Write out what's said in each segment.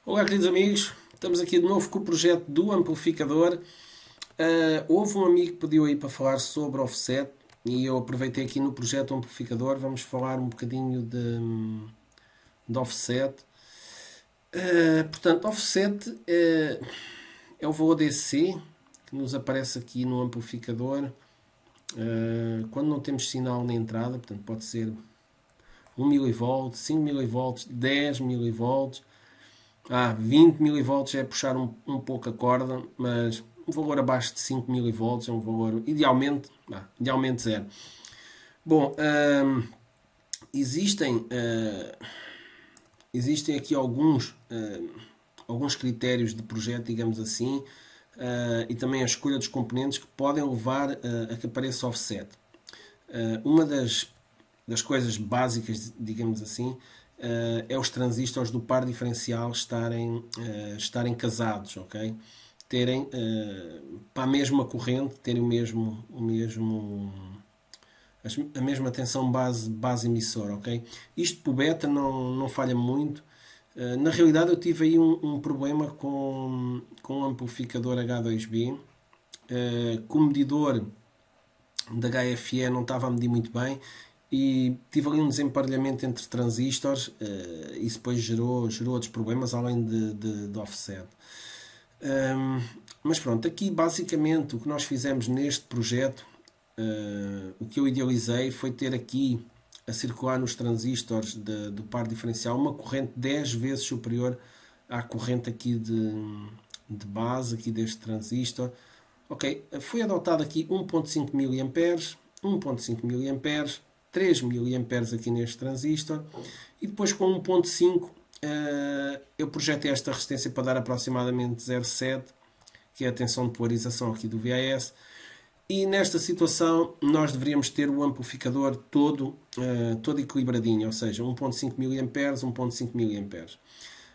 Olá, queridos amigos, estamos aqui de novo com o projeto do amplificador. Houve um amigo que pediu aí para falar sobre offset e eu aproveitei aqui no projeto amplificador. Vamos falar um bocadinho de offset. Portanto, offset é o valor DC que nos aparece aqui no amplificador quando não temos sinal na entrada. Portanto, pode ser 1 mV, 5 mV, 10 mV. 20 mV é puxar um pouco a corda, mas um valor abaixo de 5 mV é um valor idealmente zero. Bom, existem aqui alguns critérios de projeto, digamos assim, e também a escolha dos componentes que podem levar a que apareça offset. Uma das coisas básicas, digamos assim, é os transistores do par diferencial estarem casados, ok? Terem para a mesma corrente, terem a mesma tensão base emissor, ok? Isto por beta não falha muito. Na realidade eu tive aí um problema com o amplificador H2B, que o medidor da HFE não estava a medir muito bem e tive ali um desemparelhamento entre transistores. Isso depois gerou outros problemas além de offset. Mas pronto, aqui basicamente o que nós fizemos neste projeto, o que eu idealizei foi ter aqui a circular nos transistores do par diferencial uma corrente 10 vezes superior à corrente aqui de base aqui deste transistor. Ok, foi adotado aqui 1.5 mA, 1.5 mA, 3 mA aqui neste transistor e depois com 1.5 eu projetei esta resistência para dar aproximadamente 0.7, que é a tensão de polarização aqui do VAS. E nesta situação nós deveríamos ter o amplificador todo equilibradinho, ou seja, 1.5 mA, 1.5 mA.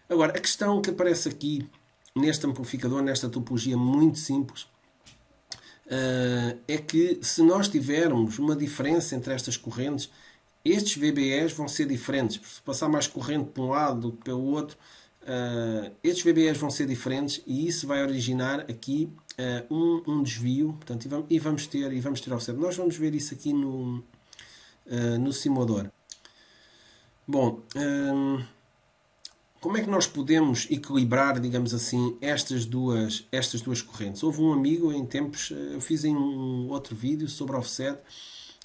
Agora, a questão que aparece aqui neste amplificador, nesta topologia muito simples, é que se nós tivermos uma diferença entre estas correntes, estes VBEs vão ser diferentes. Se passar mais corrente para um lado do que pelo outro, estes VBEs vão ser diferentes e isso vai originar aqui um desvio. Portanto, e vamos ter offset. Nós vamos ver isso aqui no simulador. Bom, como é que nós podemos equilibrar, digamos assim, estas duas correntes? Houve um amigo em tempos, eu fiz em um outro vídeo sobre offset,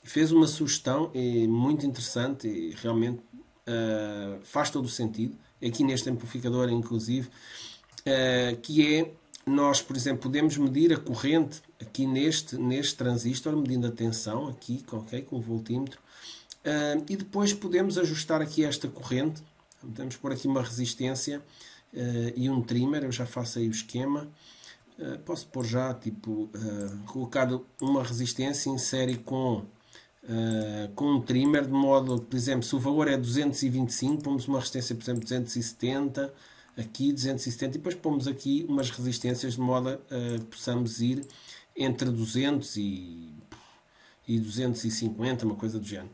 fez uma sugestão muito interessante e realmente faz todo o sentido, aqui neste amplificador inclusive, que é, nós, por exemplo, podemos medir a corrente aqui neste transistor, medindo a tensão aqui, okay, com o voltímetro, e depois podemos ajustar aqui esta corrente. Podemos pôr aqui uma resistência e um trimmer. Eu já faço aí o esquema. Posso pôr já, tipo, colocar uma resistência em série com um trimmer, de modo, por exemplo, se o valor é 225, pomos uma resistência, por exemplo, 270, aqui 270, e depois pomos aqui umas resistências de modo a possamos ir entre 200 e 250, uma coisa do género.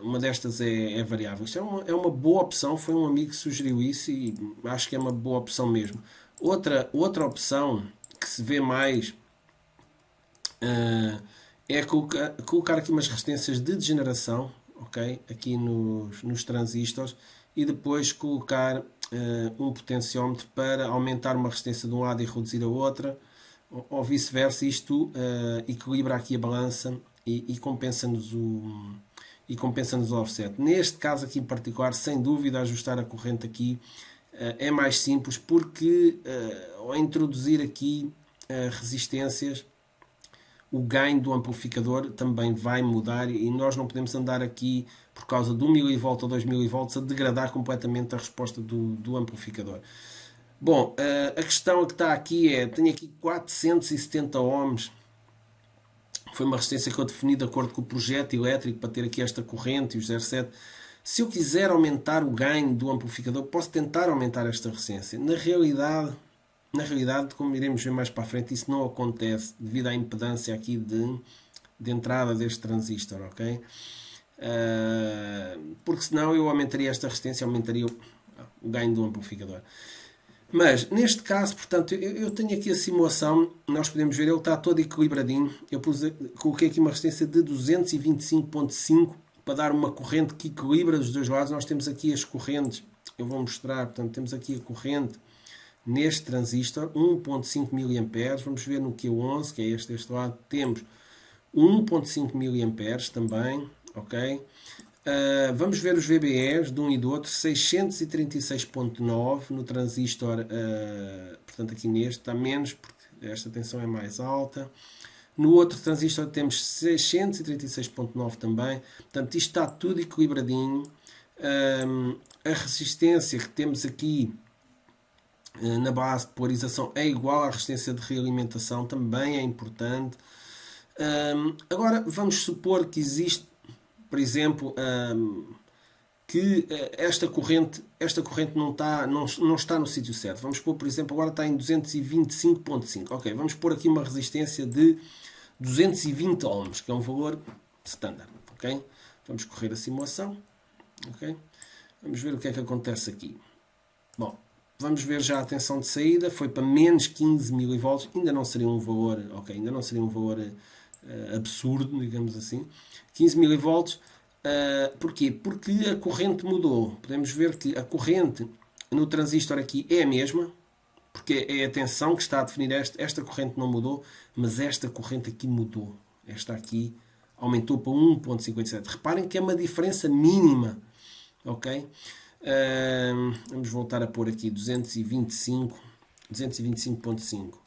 Uma destas é variável. Isto é uma boa opção. Foi um amigo que sugeriu isso e acho que é uma boa opção mesmo. Outra opção que se vê mais é colocar aqui umas resistências de degeneração, okay, aqui nos transistores, e depois colocar um potenciómetro para aumentar uma resistência de um lado e reduzir a outra, ou vice-versa. Isto equilibra aqui a balança e compensa-nos o offset. Neste caso aqui em particular, sem dúvida, ajustar a corrente aqui é mais simples, porque ao introduzir aqui resistências, o gain do amplificador também vai mudar e nós não podemos andar aqui, por causa de 1 mV ou 2 mV, a degradar completamente a resposta do amplificador. Bom, a questão que está aqui é, tenho aqui 470 ohms. Foi uma resistência que eu defini de acordo com o projeto elétrico para ter aqui esta corrente e os 0,7. Se eu quiser aumentar o gain do amplificador, posso tentar aumentar esta resistência. Na realidade, como iremos ver mais para a frente, isso não acontece devido à impedância aqui de entrada deste transistor, ok? Porque senão eu aumentaria esta resistência, aumentaria o gain do amplificador. Mas, neste caso, portanto, eu tenho aqui a simulação, nós podemos ver, ele está todo equilibradinho. Coloquei aqui uma resistência de 225.5 para dar uma corrente que equilibra dos dois lados. Nós temos aqui as correntes, eu vou mostrar, portanto, temos aqui a corrente neste transistor, 1.5 mA. Vamos ver no Q11, que é deste lado, temos 1.5 mA também, ok? Vamos ver os VBEs de um e do outro, 636.9 no transistor, portanto aqui neste está menos porque esta tensão é mais alta. No outro transistor temos 636.9 também, portanto isto está tudo equilibradinho. A resistência que temos aqui na base de polarização é igual à resistência de realimentação, também é importante. Agora vamos supor que existe, por exemplo, que esta corrente não está no sítio certo. Vamos pôr, por exemplo, agora está em 225.5. Ok, vamos pôr aqui uma resistência de 220 ohms, que é um valor standard. Ok? Vamos correr a simulação. Ok? Vamos ver o que é que acontece aqui. Bom, vamos ver já a tensão de saída. Foi para menos 15 mV. Ainda não seria um valor, ok, ainda não seria um valor absurdo, digamos assim. 15 mV. Porquê? Porque a corrente mudou. Podemos ver que a corrente no transistor aqui é a mesma, porque é a tensão que está a definir esta corrente não mudou, mas esta corrente aqui mudou. Esta aqui aumentou para 1.57. Reparem que é uma diferença mínima, ok? Vamos voltar a pôr aqui 225.5.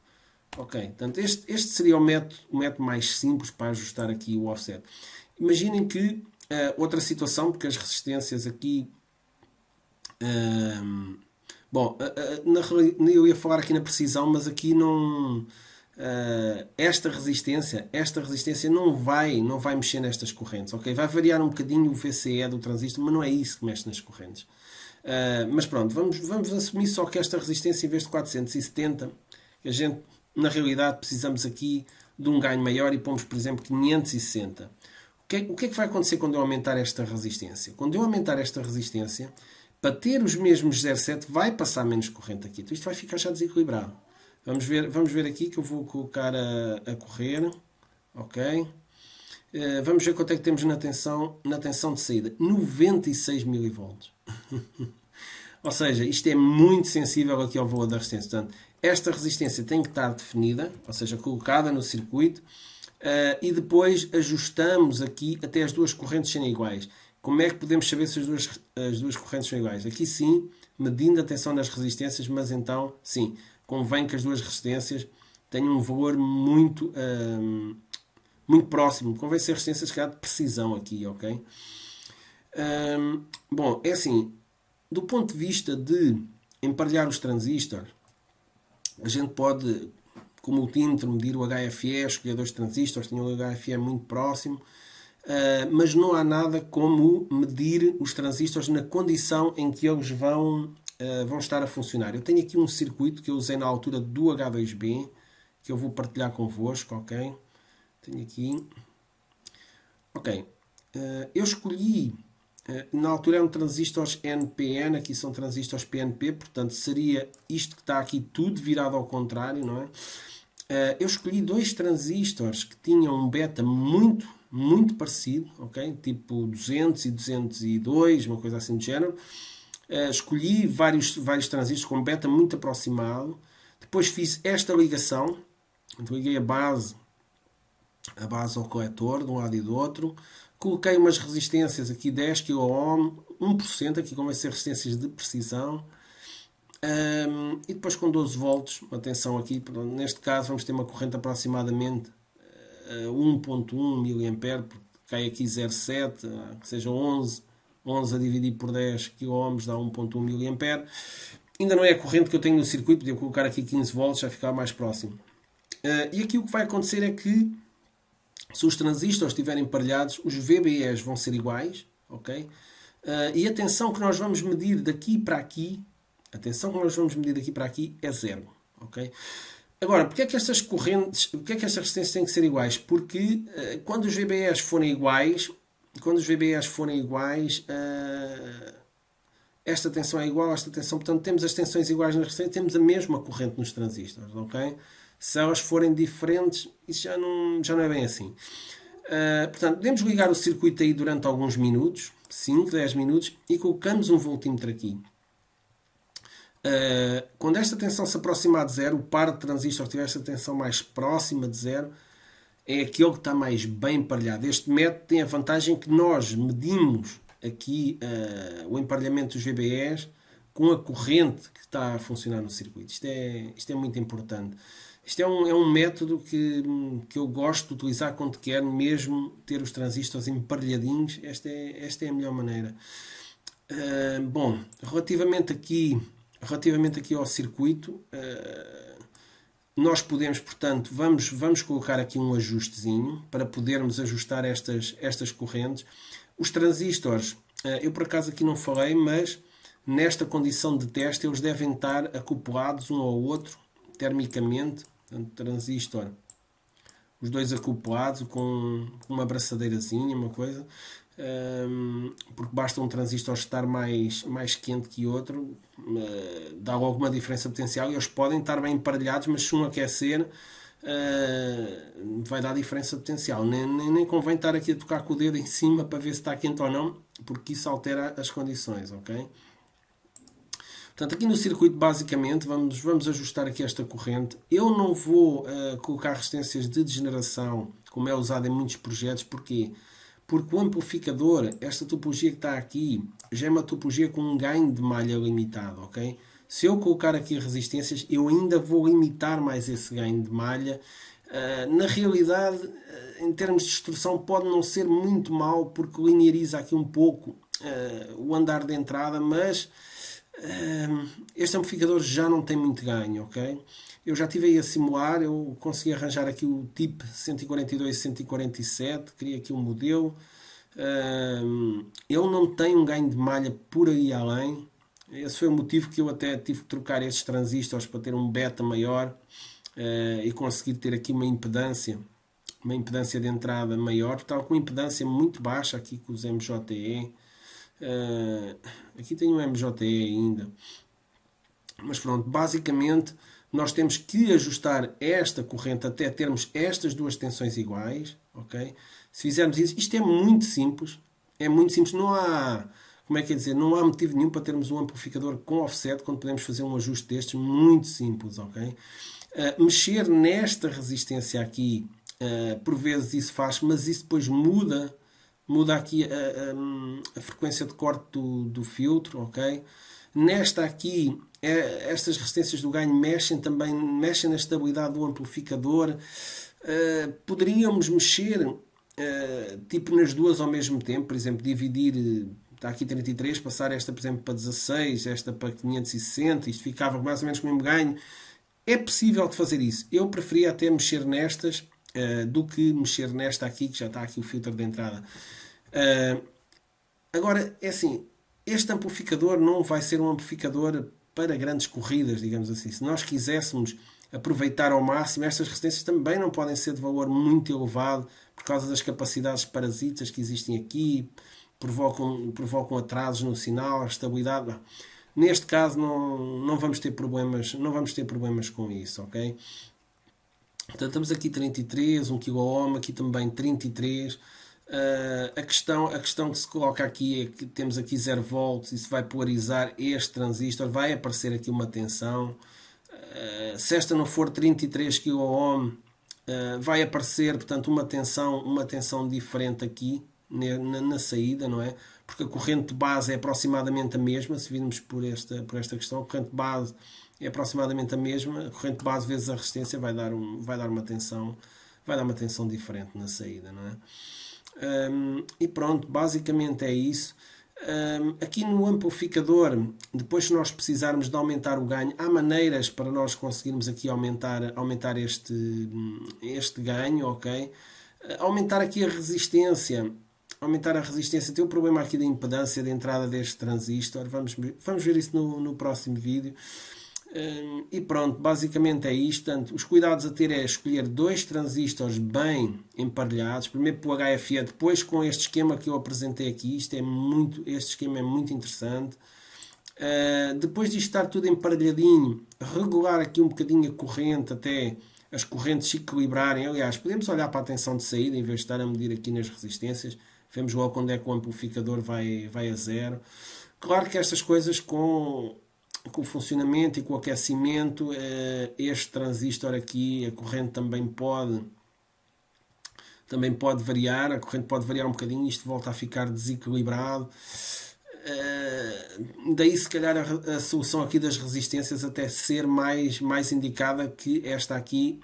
Ok, portanto este seria o método mais simples para ajustar aqui o offset. Imaginem que outra situação, porque as resistências aqui... bom, eu ia falar aqui na precisão, mas aqui não... esta resistência não vai mexer nestas correntes, ok? Vai variar um bocadinho o VCE do transistor, mas não é isso que mexe nas correntes. Mas pronto, vamos assumir só que esta resistência, em vez de 470, a gente, na realidade, precisamos aqui de um ganho maior e pomos, por exemplo, 560. O que é que vai acontecer quando eu aumentar esta resistência? Quando eu aumentar esta resistência, para ter os mesmos 0,7, vai passar menos corrente aqui. Então isto vai ficar já desequilibrado. Vamos ver aqui que eu vou colocar a correr. Ok. Vamos ver quanto é que temos na tensão de saída. 96 mV. Ou seja, isto é muito sensível aqui ao valor da resistência. Portanto, esta resistência tem que estar definida, ou seja, colocada no circuito, e depois ajustamos aqui até as duas correntes serem iguais. Como é que podemos saber se as duas correntes são iguais? Aqui sim, medindo a tensão das resistências, mas então, sim, convém que as duas resistências tenham um valor muito próximo. Convém ser resistências de precisão aqui, ok? Bom, é assim, do ponto de vista de emparelhar os transistores, a gente pode, com o multímetro, medir o HFE, escolher dois transistores, tenham o HFE muito próximo, mas não há nada como medir os transistores na condição em que eles vão estar a funcionar. Eu tenho aqui um circuito que eu usei na altura do H2B, que eu vou partilhar convosco, ok? Tenho aqui. Ok. Eu escolhi, na altura eram transistores NPN, aqui são transistores PNP, portanto seria isto que está aqui tudo virado ao contrário, não é? Eu escolhi dois transistores que tinham um beta muito parecido, ok? Tipo 200 e 202, uma coisa assim do género. Escolhi vários transistores com beta muito aproximado. Depois fiz esta ligação. Liguei a base ao coletor de um lado e do outro. Coloquei umas resistências aqui 10 kΩ, 1%, aqui como vai ser resistências de precisão. E depois com 12 volts, atenção aqui, neste caso vamos ter uma corrente aproximadamente 1.1 mA, porque cai aqui 0,7, que seja 11 a dividir por 10 kΩ dá 1.1 mA. Ainda não é a corrente que eu tenho no circuito, podia colocar aqui 15 volts, já ficar mais próximo. E aqui o que vai acontecer é que, se os transistores estiverem emparelhados, os VBEs vão ser iguais, ok? E a tensão que nós vamos medir daqui para aqui, é zero, ok? Agora, porque é que estas correntes, porque é que estas resistências têm que ser iguais? Porque quando os VBEs forem iguais, esta tensão é igual a esta tensão, portanto temos as tensões iguais nas resistências, temos a mesma corrente nos transistores, ok? Se elas forem diferentes, isso já não é bem assim. Portanto, podemos ligar o circuito aí durante alguns minutos, 5, 10 minutos, e colocamos um voltímetro aqui. Quando esta tensão se aproximar de zero, o par de transistores que tiver esta tensão mais próxima de zero, é aquele que está mais bem emparelhado. Este método tem a vantagem que nós medimos aqui o emparelhamento dos VBEs com a corrente que está a funcionar no circuito. Isto é muito importante. Isto é um método que eu gosto de utilizar quando quero mesmo ter os transistores emparelhadinhos. Esta é a melhor maneira. Bom, relativamente aqui ao circuito, nós podemos, portanto, vamos colocar aqui um ajustezinho para podermos ajustar estas correntes. Os transistores, eu por acaso aqui não falei, mas nesta condição de teste eles devem estar acoplados um ao outro termicamente. Portanto, transistor, os dois acoplados com uma abraçadeirazinha, uma coisa, porque basta um transistor estar mais quente que outro, dá logo uma diferença potencial, e eles podem estar bem emparelhados, mas se um aquecer, vai dar diferença potencial. Nem convém estar aqui a tocar com o dedo em cima para ver se está quente ou não, porque isso altera as condições, ok? Portanto, aqui no circuito, basicamente, vamos ajustar aqui esta corrente. Eu não vou colocar resistências de degeneração, como é usado em muitos projetos. Porquê? Porque o amplificador, esta topologia que está aqui, já é uma topologia com um ganho de malha limitado, ok? Se eu colocar aqui resistências, eu ainda vou limitar mais esse ganho de malha. Na realidade, em termos de instrução, pode não ser muito mal, porque lineariza aqui um pouco o andar de entrada, mas este amplificador já não tem muito ganho, ok? Eu já estive aí a simular, eu consegui arranjar aqui o TIP 142-147, criei aqui um modelo. Ele não tem um ganho de malha por aí além. Esse foi o motivo que eu até tive que trocar estes transistores para ter um beta maior e conseguir ter aqui uma impedância de entrada maior. Estava com uma impedância muito baixa aqui com os MJE. Aqui tenho um MJE ainda, mas pronto, basicamente nós temos que ajustar esta corrente até termos estas duas tensões iguais, ok? Se fizermos isso, isto é muito simples, não há, como é que é dizer, não há motivo nenhum para termos um amplificador com offset quando podemos fazer um ajuste destes, muito simples, ok? Mexer nesta resistência aqui, por vezes isso faz, mas isso depois muda aqui a frequência de corte do filtro, ok? Nesta aqui, estas resistências do ganho mexem na estabilidade do amplificador. Poderíamos mexer tipo nas duas ao mesmo tempo, por exemplo, dividir, está aqui 33, passar esta, por exemplo, para 16, esta para 560, isto ficava mais ou menos com o mesmo ganho. É possível de fazer isso. Eu preferia até mexer nestas do que mexer nesta aqui, que já está aqui o filtro de entrada. Agora, é assim, este amplificador não vai ser um amplificador para grandes corridas, digamos assim. Se nós quiséssemos aproveitar ao máximo, estas resistências também não podem ser de valor muito elevado, por causa das capacidades parasitas que existem aqui, provocam atrasos no sinal, a estabilidade. Não. Neste caso não vamos ter problemas com isso, ok? Portanto, estamos aqui 33, 1 kΩ, aqui também 33. A questão que se coloca aqui é que temos aqui 0 volts, isso vai polarizar este transistor, vai aparecer aqui uma tensão. Se esta não for 33 kΩ, vai aparecer, portanto, uma tensão diferente aqui na saída, não é? Porque a corrente de base é aproximadamente a mesma, se virmos por esta questão, a corrente de base é aproximadamente a mesma, a corrente de base vezes a resistência vai dar uma tensão diferente na saída, não é? E pronto, basicamente é isso. Aqui no amplificador, depois se nós precisarmos de aumentar o ganho, há maneiras para nós conseguirmos aqui aumentar este ganho, ok? Aumentar aqui a resistência. Tem o problema aqui da impedância de entrada deste transistor. Vamos ver isso no próximo vídeo. E pronto, basicamente é isto. Portanto, os cuidados a ter é escolher dois transistores bem emparelhados, primeiro pelo HFE, depois com este esquema que eu apresentei aqui. Este esquema é muito interessante. Depois de estar tudo emparelhadinho, regular aqui um bocadinho a corrente até as correntes se equilibrarem. Aliás, podemos olhar para a tensão de saída em vez de estar a medir aqui nas resistências. Vemos logo quando é que o amplificador vai a zero. Claro que estas coisas com o funcionamento e com o aquecimento, este transistor aqui, a corrente também pode variar, a corrente pode variar um bocadinho, isto volta a ficar desequilibrado. Daí se calhar a solução aqui das resistências até ser mais indicada que esta aqui,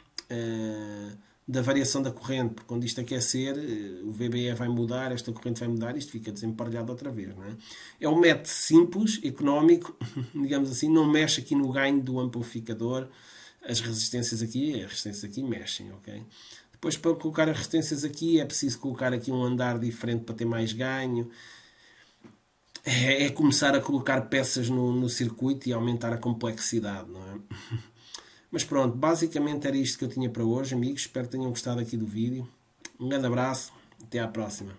da variação da corrente, porque quando isto aquecer, o VBE vai mudar, esta corrente vai mudar, isto fica desemparelhado outra vez. Não é? É um método simples, económico, digamos assim, não mexe aqui no ganho do amplificador, as resistências aqui mexem, ok? Depois para colocar as resistências aqui é preciso colocar aqui um andar diferente para ter mais ganho. É começar a colocar peças no circuito e aumentar a complexidade, não é? Mas pronto, basicamente era isto que eu tinha para hoje, amigos. Espero que tenham gostado aqui do vídeo. Um grande abraço, até à próxima.